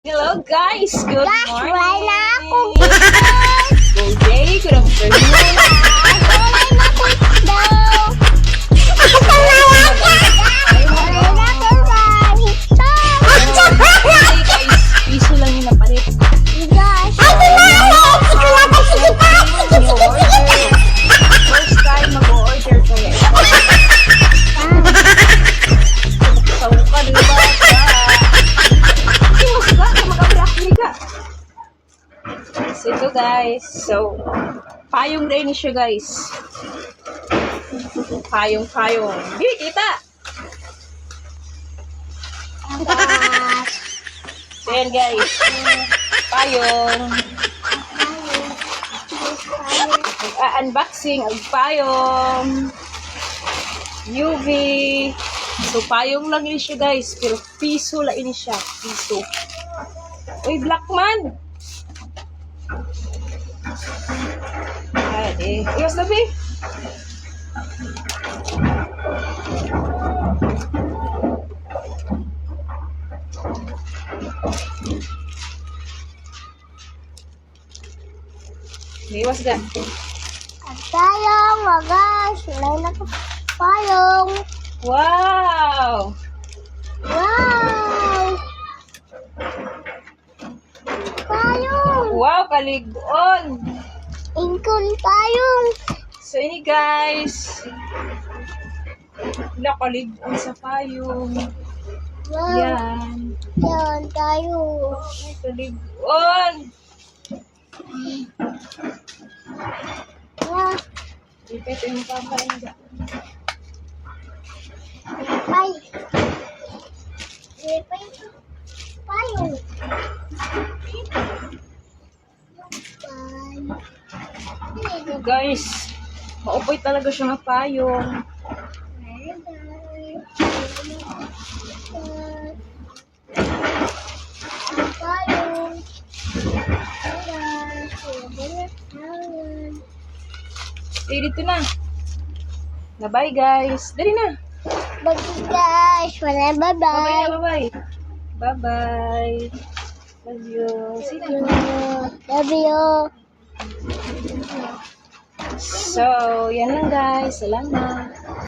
Hello guys, good Guys, morning. wala akong Good day, good afternoon. Hey guys, piso lang yung napalit. First time mag-order kayo. So, ka diba? Mas ba? Mag-abrak ka. So, ito guys. So, payong rin siya guys. Payong. Hindi, kita. So, yan guys. Payong. Unboxing ang payong. UV. So, payong lang ini siya guys. Pero piso lang ini siya. Piso. Uy, black man. Ay, ayos na, be. Iwas ka. Payong, wagas. Wala na ko payong. Wow! Wow! Payong! Wow, kaligon! Ingkon payong! So, ini guys. Wala kaligon sa payong. Wow! Yan. Yan tayo. Ay, kaligon! Wow! Ipete yung pakain dyan. Pay! Pay! Payong! Pay! Guys, maupoy talaga siya ng payong. Eh, dito na. Bye guys. Dali na. Guys, wala Bye-bye bye-bye. na, bye-bye. Bye-bye. Love you. Sino? Love you. So, yan lang guys. Salamat.